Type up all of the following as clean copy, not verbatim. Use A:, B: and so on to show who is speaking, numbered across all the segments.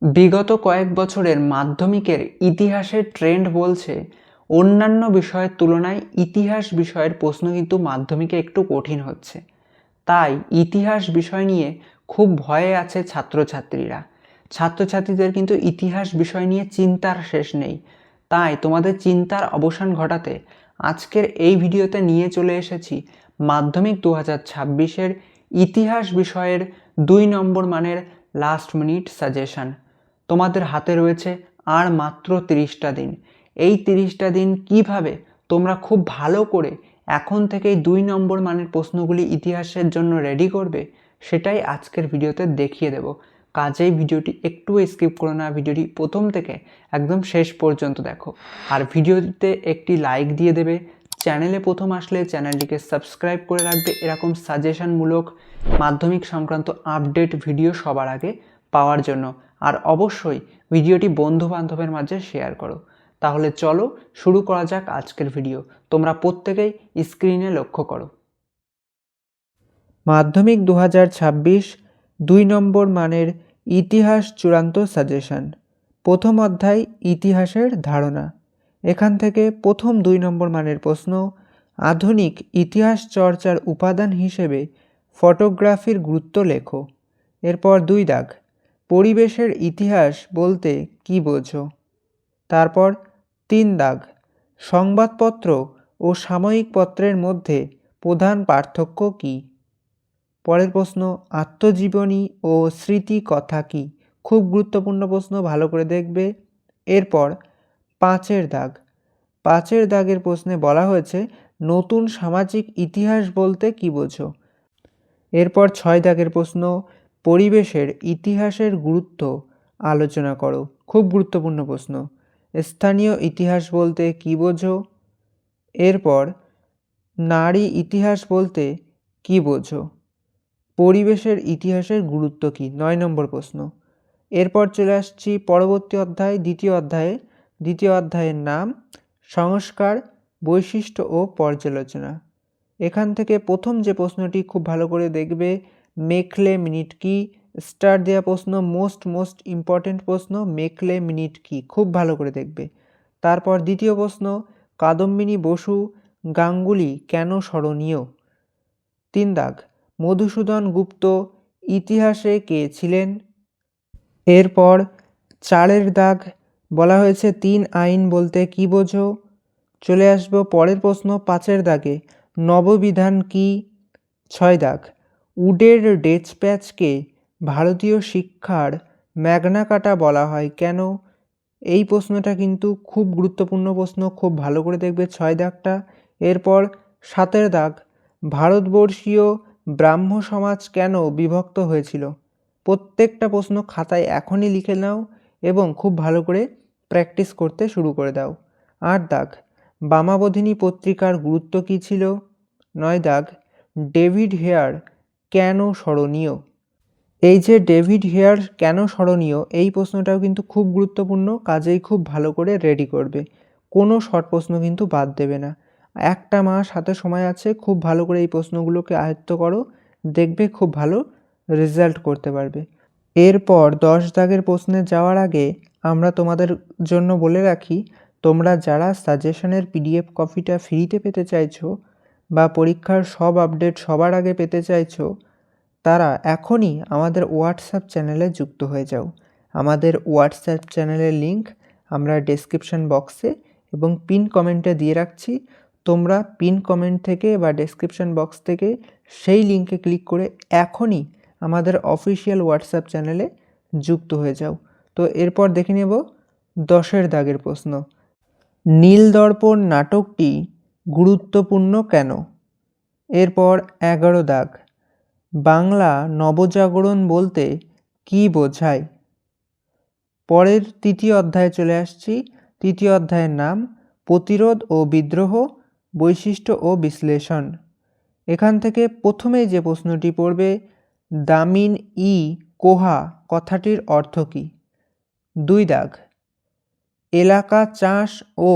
A: বিগত কয়েক বছরের মাধ্যমিকের ইতিহাসের ট্রেন্ড বলছে অন্যান্য বিষয়ের তুলনায় ইতিহাস বিষয়ের প্রশ্ন কিন্তু মাধ্যমিকে একটু কঠিন হচ্ছে। তাই ইতিহাস বিষয় নিয়ে খুব ভয়ে আছে ছাত্রছাত্রীরা। ছাত্রছাত্রীদের কিন্তু ইতিহাস বিষয় নিয়ে চিন্তার শেষ নেই। তাই তোমাদের চিন্তার অবসান ঘটাতে আজকের এই ভিডিওতে নিয়ে চলে এসেছি মাধ্যমিক 2026-এর ইতিহাস বিষয়ের 2 নম্বর মানের লাস্ট মিনিট সাজেশন। তোমাদের হাতে রয়েছে আর মাত্র 30টা দিন। এই 30টা দিন কিভাবে তোমরা খুব ভালো করে এখন থেকেই 2 নম্বর মানের প্রশ্নগুলি ইতিহাসের জন্য রেডি করবে, সেটাই আজকের ভিডিওতে দেখিয়ে দেব। কাজেই ভিডিওটি একটু স্কিপ করো না, ভিডিওটি প্রথম থেকে একদম শেষ পর্যন্ত দেখো। আর ভিডিওতে একটি লাইক দিয়ে দেবে। চ্যানেলে প্রথম আসলে চ্যানেলটিকে সাবস্ক্রাইব করে রাখবে এরকম সাজেশনমূলক মাধ্যমিক সংক্রান্ত আপডেট ভিডিও সবার আগে পাওয়ার জন্য। আর অবশ্যই ভিডিওটি বন্ধু বান্ধবের মাঝে শেয়ার করো। তাহলে চলো শুরু করা যাক আজকের ভিডিও। তোমরা প্রত্যেকেই স্ক্রিনে লক্ষ্য করো। মাধ্যমিক 2026 2 নম্বর মানের ইতিহাস চূড়ান্ত সাজেশন। প্রথম অধ্যায় ইতিহাসের ধারণা। এখান থেকে প্রথম 2 নম্বর মানের প্রশ্ন, আধুনিক ইতিহাস চর্চার উপাদান হিসেবে ফটোগ্রাফির গুরুত্ব লেখো। এরপর 2 দাগ, পরিবেশের ইতিহাস বলতে কী বোঝো। তারপর 3 দাগ, সংবাদপত্র ও সাময়িক পত্রের মধ্যে প্রধান পার্থক্য কী। পরের প্রশ্ন, আত্মজীবনী ও স্মৃতি কথা কী। খুব গুরুত্বপূর্ণ প্রশ্ন, ভালো করে দেখবে। এরপর 5 দাগ, 5 দাগের প্রশ্নে বলা হয়েছে নতুন সামাজিক ইতিহাস বলতে কী বোঝো। এরপর 6 দাগের প্রশ্ন, পরিবেশের ইতিহাসের গুরুত্ব আলোচনা করো। খুব গুরুত্বপূর্ণ প্রশ্ন, স্থানীয় ইতিহাস বলতে কী বোঝো। এরপর নারী ইতিহাস বলতে কী বোঝো। পরিবেশের ইতিহাসের গুরুত্ব কী, 9 নম্বর প্রশ্ন। এরপর চলে আসছি পরবর্তী অধ্যায়, দ্বিতীয় অধ্যায়ের নাম সংস্কার, বৈশিষ্ট্য ও পর্যালোচনা। এখান থেকে প্রথম যে প্রশ্নটি খুব ভালো করে দেখবে, মেখলে মিনিট কি। স্টার দেওয়া প্রশ্ন, মোস্ট ইম্পর্টেন্ট প্রশ্ন, মেখলে মিনিট কি, খুব ভালো করে দেখবে। তারপর দ্বিতীয় প্রশ্ন, কাদম্বিনী বসু গাঙ্গুলি কেন স্মরণীয়। 3 দাগ, মধুসূদন গুপ্ত ইতিহাসে কে ছিলেন। এরপর 4 দাগ, বলা হয়েছে 3 আইন বলতে কী বোঝো। চলে আসবো পরের প্রশ্ন 5 দাগে, নববিধান কি। 6 দাগ, উডের ডেচপ্যাচকে ভারতীয় শিক্ষার ম্যাগনা কাটা বলা হয় কেন। এই প্রশ্নটা কিন্তু খুব গুরুত্বপূর্ণ প্রশ্ন, খুব ভালো করে দেখবে 6 দাগটা। এরপর 7 দাগ, ভারতবর্ষীয় ব্রাহ্ম সমাজ কেন বিভক্ত হয়েছিল। প্রত্যেকটা প্রশ্ন খাতায় এখনই লিখে নাও এবং খুব ভালো করে প্র্যাকটিস করতে শুরু করে দাও। 8 দাগ, বামাবোধিনী পত্রিকার গুরুত্ব কী ছিল। 9 দাগ, ডেভিড হেয়ার কেন স্মরণীয়। এই যে ডেভিড হেয়ার কেন স্মরণীয়, এই প্রশ্নটাও কিন্তু খুব গুরুত্বপূর্ণ, কাজেই খুব ভালো করে রেডি করবে। কোনো শর্ট প্রশ্ন কিন্তু বাদ দেবে না। একটা মাস হাতে সময় আছে, খুব ভালো করে এই প্রশ্নগুলোকে আয়ত্ত করো, দেখবে খুব ভালো রেজাল্ট করতে পারবে। এরপর 10 দাগের প্রশ্নে যাওয়ার আগে আমরা তোমাদের জন্য বলে রাখি, তোমরা যারা সাজেশনের পিডিএফ কপিটা ফ্রিতে পেতে চাইছো বা পরীক্ষার সব আপডেট সবার আগে পেতে চাইছো, তারা এখনই আমাদের হোয়াটসঅ্যাপ চ্যানেলে যুক্ত হয়ে যাও। আমাদের হোয়াটসঅ্যাপ চ্যানেলের লিঙ্ক আমরা ডেসক্রিপশন বক্সে এবং পিন কমেন্টে দিয়ে রাখছি। তোমরা পিন কমেন্ট থেকে বা ডেসক্রিপশন বক্স থেকে সেই লিঙ্কে ক্লিক করে এখনই আমাদের অফিসিয়াল হোয়াটসঅ্যাপ চ্যানেলে যুক্ত হয়ে যাও। তো এরপর দেখে নেব 10 দাগের প্রশ্ন, নীলদর্পণ নাটকটি গুরুত্বপূর্ণ কেন। এরপর 11 দাগ, বাংলা নবজাগরণ বলতে কী বোঝায়। পরের 3য় অধ্যায়ে চলে আসছি। 3য় অধ্যায়ের নাম প্রতিরোধ ও বিদ্রোহ, বৈশিষ্ট্য ও বিশ্লেষণ। এখান থেকে প্রথমেই যে প্রশ্নটি পড়বে, দামিন ই কোহা কথাটির অর্থ কী। 2 দাগ, এলাকা চাষ ও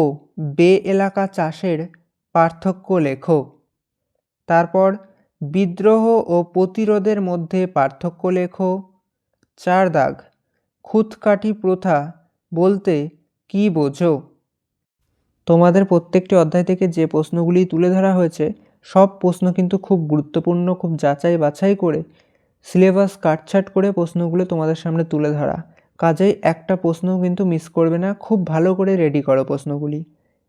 A: বে এলাকা চাষের পার্থক্য লেখো। তারপর বিদ্রোহ ও প্রতিরোধের মধ্যে পার্থক্য লেখো। 4 দাগ, খুঁতকাঠি প্রথা বলতে কি বোঝো? তোমাদের প্রত্যেকটি অধ্যায় থেকে যে প্রশ্নগুলি তুলে ধরা হয়েছে সব প্রশ্ন কিন্তু খুব গুরুত্বপূর্ণ, খুব যাচাই বাছাই করে সিলেবাস কাটছাট করে প্রশ্নগুলো তোমাদের সামনে তুলে ধরা। কাজেই একটা প্রশ্নও কিন্তু মিস করবে না, খুব ভালো করে রেডি করো প্রশ্নগুলি।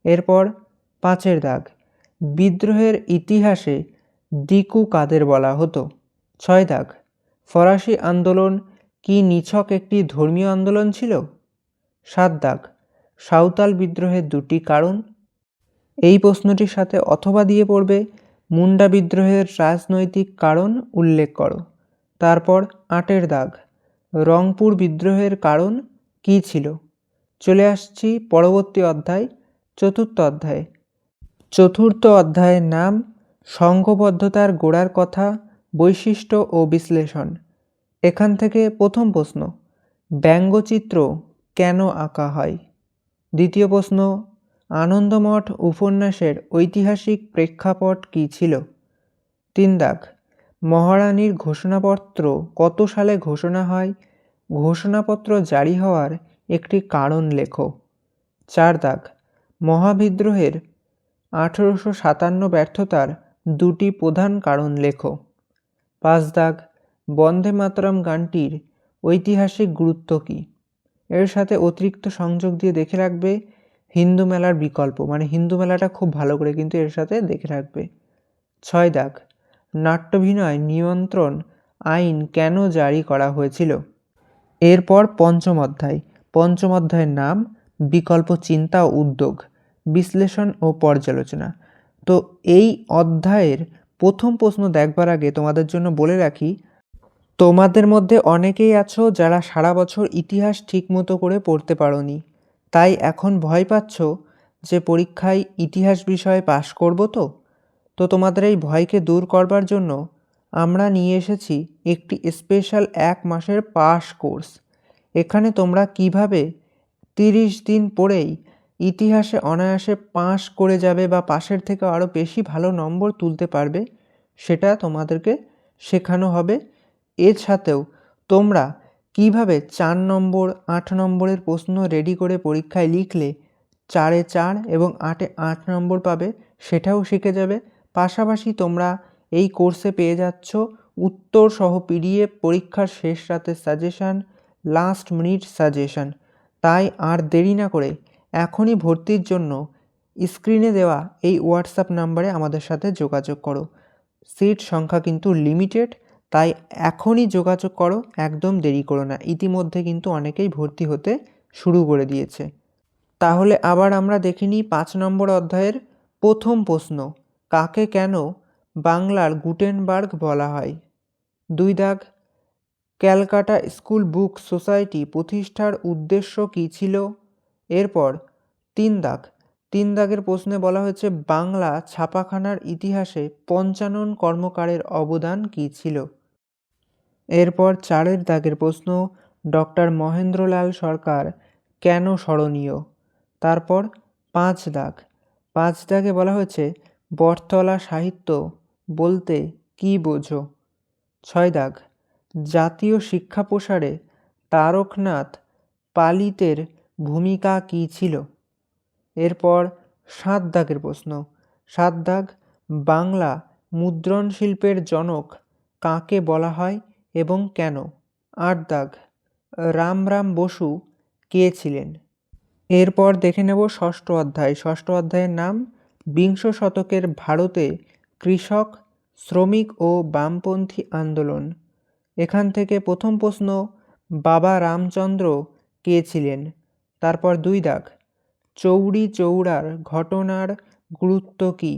A: এরপর 5-এর দাগ, বিদ্রোহের ইতিহাসে দিকু কাদের বলা হতো? 6 দাগ, ফরাসি আন্দোলন কি নিছক একটি ধর্মীয় আন্দোলন ছিল? 7 দাগ, সাঁওতাল বিদ্রোহের দুটি কারণ। এই প্রশ্নটির সাথে অথবা দিয়ে পড়বে মুন্ডা বিদ্রোহের রাজনৈতিক কারণ উল্লেখ করো। তারপর 8-এর দাগ, রংপুর বিদ্রোহের কারণ কী ছিল? চলে আসছি পরবর্তী অধ্যায়, চতুর্থ অধ্যায়ে। চতুর্থ অধ্যায়ের নাম সংঘবদ্ধতার গোড়ার কথা, বৈশিষ্ট্য ও বিশ্লেষণ। এখান থেকে প্রথম প্রশ্ন, ব্যঙ্গচিত্র কেন আঁকা হয়? দ্বিতীয় প্রশ্ন, আনন্দমঠ উপন্যাসের ঐতিহাসিক প্রেক্ষাপট কী ছিল? 3 দাগ, মহারানীর ঘোষণাপত্র কত সালে ঘোষণা হয়? ঘোষণাপত্র জারি হওয়ার একটি কারণ লেখো। 4 দাগ, মহাবিদ্রোহের 1857 ব্যর্থতার দুটি প্রধান কারণ লেখো। 5 দাগ, বন্দে মাতরম গানটির ঐতিহাসিক গুরুত্ব কী? এর সাথে অতিরিক্ত সংযোগ দিয়ে দেখে রাখবে হিন্দু মেলার বিকল্প, মানে হিন্দু মেলাটা খুব ভালো করে কিন্তু এর সাথে দেখে রাখবে। 6 দাগ, নাট্যাভিনয় নিয়ন্ত্রণ আইন কেন জারি করা হয়েছিল? এরপর পঞ্চম অধ্যায়। পঞ্চম অধ্যায়ের নাম বিকল্প চিন্তা ও উদ্যোগ, বিশ্লেষণ ও পর্যালোচনা। তো এই অধ্যায়ের প্রথম প্রশ্ন দেখবার আগে তোমাদের জন্য বলে রাখি, তোমাদের মধ্যে অনেকেই আছো যারা সারা বছর ইতিহাস ঠিকমতো করে পড়তে পারোনি, তাই এখন ভয় পাচ্ছ যে পরীক্ষায় ইতিহাস বিষয়ে পাশ করব। তো তোমাদের এই ভয়কে দূর করবার জন্য আমরা নিয়ে এসেছি একটি স্পেশাল 1 মাসের পাস কোর্স। এখানে তোমরা কিভাবে 30 দিন পড়েই ইতিহাসে অনায়াসে পাস করে যাবে বা পাশের থেকে আরও বেশি ভালো নম্বর তুলতে পারবে সেটা তোমাদেরকে শেখানো হবে। এর সাথেও তোমরা কিভাবে 4 নম্বর 8 নম্বরের প্রশ্ন রেডি করে পরীক্ষায় লিখলে 4-এ 4 এবং 8-এ 8 নম্বর পাবে সেটাও শিখে যাবে। পাশাপাশি তোমরা এই কোর্সে পেয়ে যাচ্ছ উত্তর সহ পিডিএফ, পরীক্ষার শেষ রাতের সাজেশান, লাস্ট মিনিট সাজেশান। তাই আর দেরি না করে এখনই ভর্তির জন্য স্ক্রিনে দেওয়া এই হোয়াটসঅ্যাপ নাম্বারে আমাদের সাথে যোগাযোগ করো। সিট সংখ্যা কিন্তু লিমিটেড, তাই এখনই যোগাযোগ করো, একদম দেরি করো না। ইতিমধ্যে কিন্তু অনেকেই ভর্তি হতে শুরু করে দিয়েছে। তাহলে আবার আমরা দেখে নিই 5 নম্বর অধ্যায়ের প্রথম প্রশ্ন, কাকে কেন বাংলার গুটেনবার্গ বলা হয়? 2 দাগ, ক্যালকাটা স্কুল বুক সোসাইটি প্রতিষ্ঠার উদ্দেশ্য কী ছিল? এরপর 3 দাগ, 3 দাগের প্রশ্নে বলা হয়েছে বাংলা ছাপাখানার ইতিহাসে পঞ্চানন কর্মকারের অবদান কী ছিল? এরপর 4-এর দাগের প্রশ্ন, ডক্টর মহেন্দ্রলাল সরকার কেন স্মরণীয়? তারপর 5 দাগ, 5 দাগে বলা হয়েছে বটতলা সাহিত্য বলতে কী বোঝো? 6 দাগ, জাতীয় শিক্ষা প্রসারে তারকনাথ পালিতের ভূমিকা কী ছিল? এরপর 7 দাগের প্রশ্ন, 7 দাগ, বাংলা মুদ্রণ শিল্পের জনক কাকে বলা হয় এবং কেন? 8 দাগ, রামরাম বসু কে ছিলেন? এরপর দেখে নেব ষষ্ঠ অধ্যায়। ষষ্ঠ অধ্যায়ের নাম বিংশ শতকের ভারতে কৃষক, শ্রমিক ও বামপন্থী আন্দোলন। এখান থেকে প্রথম প্রশ্ন, বাবা রামচন্দ্র কে ছিলেন? তারপর 2 দাগ, চৌরি চৌরার ঘটনার গুরুত্ব কী?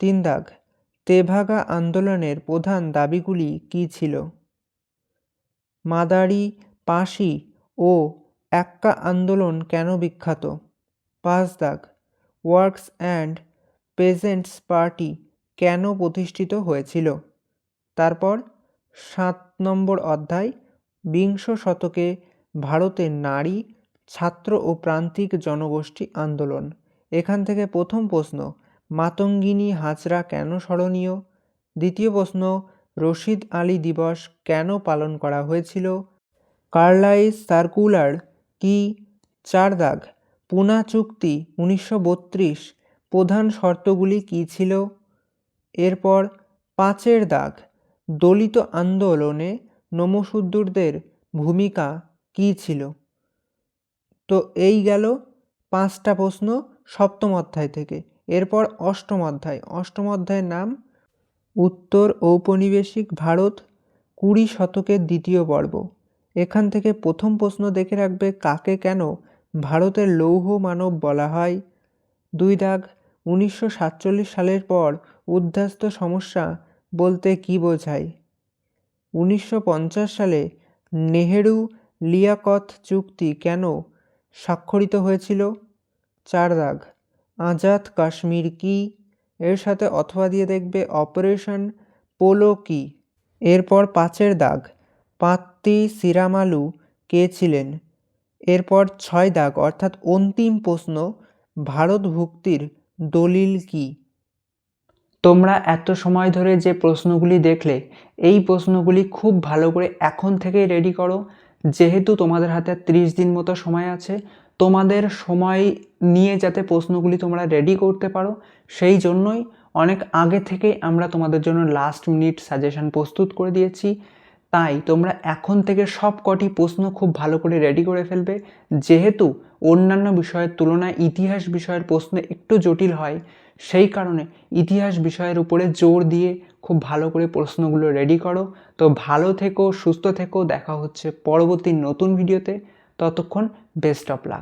A: 3 দাগ, তেভাগা আন্দোলনের প্রধান দাবিগুলি কী ছিল? মাদারি পাশি ও এক্কা আন্দোলন কেন বিখ্যাত? 5 দাগ, ওয়ার্কস অ্যান্ড পেজেন্টস পার্টি কেন প্রতিষ্ঠিত হয়েছিল? তারপর 7 নম্বর অধ্যায়, বিংশ শতকে ভারতের নারী, ছাত্র ও প্রান্তিক জনগোষ্ঠী আন্দোলন। এখান থেকে প্রথম প্রশ্ন, মাতঙ্গিনী হাজরা কেন স্মরণীয়? দ্বিতীয় প্রশ্ন, রশিদ আলী দিবস কেন পালন করা হয়েছিল? কার্লাইস সার্কুলার কি? 4 দাগ। পুনা চুক্তি 1932 প্রধান শর্তগুলি কী ছিল? এরপর 5 দাগ। দলিত আন্দোলনে নমঃশূদ্রদের ভূমিকা কী ছিল? তো এই গেল 5টা প্রশ্ন সপ্তম অধ্যায় থেকে। এরপর অষ্টম অধ্যায়ের নাম উত্তর ঔপনিবেশিক ভারত 20 শতকের দ্বিতীয় পর্ব। এখান থেকে প্রথম প্রশ্ন দেখে রাখবে, কাকে কেন ভারতের লৌহ মানব বলা হয়? 2 দাগ। 1947 সালের পর উদ্বাস্তু সমস্যা বলতে কী বোঝায়? 1950 সালে নেহেরু লিয়াকত চুক্তি কেন স্বাক্ষরিত হয়েছিল? 4 দাগ। আজাদ কাশ্মীর কি? এর সাথে অথবা দিয়ে দেখবে অপারেশন পোলো কি? এরপর 5 দাগ। পাত্তি সিরামালু কে ছিলেন? এরপর 6 দাগ অর্থাৎ অন্তিম প্রশ্ন, ভারত ভুক্তির দলিল কি? তোমরা এত সময় ধরে যে প্রশ্নগুলি দেখলে, এই প্রশ্নগুলি খুব ভালো করে এখন থেকেই রেডি করো। যেহেতু তোমাদের হাতে 30 দিন মতো সময় আছে, তোমাদের সময় নিয়ে যাতে প্রশ্নগুলি তোমরা রেডি করতে পারো, সেই জন্যই অনেক আগে থেকেই আমরা তোমাদের জন্য লাস্ট মিনিট সাজেশন প্রস্তুত করে দিয়েছি। তাই তোমরা এখন থেকে সব কটি প্রশ্ন খুব ভালো করে রেডি করে ফেলবে। যেহেতু অন্যান্য বিষয়ের তুলনায় ইতিহাস বিষয়ের প্রশ্ন একটু জটিল হয়, সেই কারণে ইতিহাস বিষয়ের উপরে জোর দিয়ে খুব ভালো করে প্রশ্নগুলো রেডি করো। তো ভালো থেকো, সুস্থ থেকো, দেখা হচ্ছে পরবর্তী নতুন ভিডিওতে। ততক্ষণ বেস্ট অফ লাক।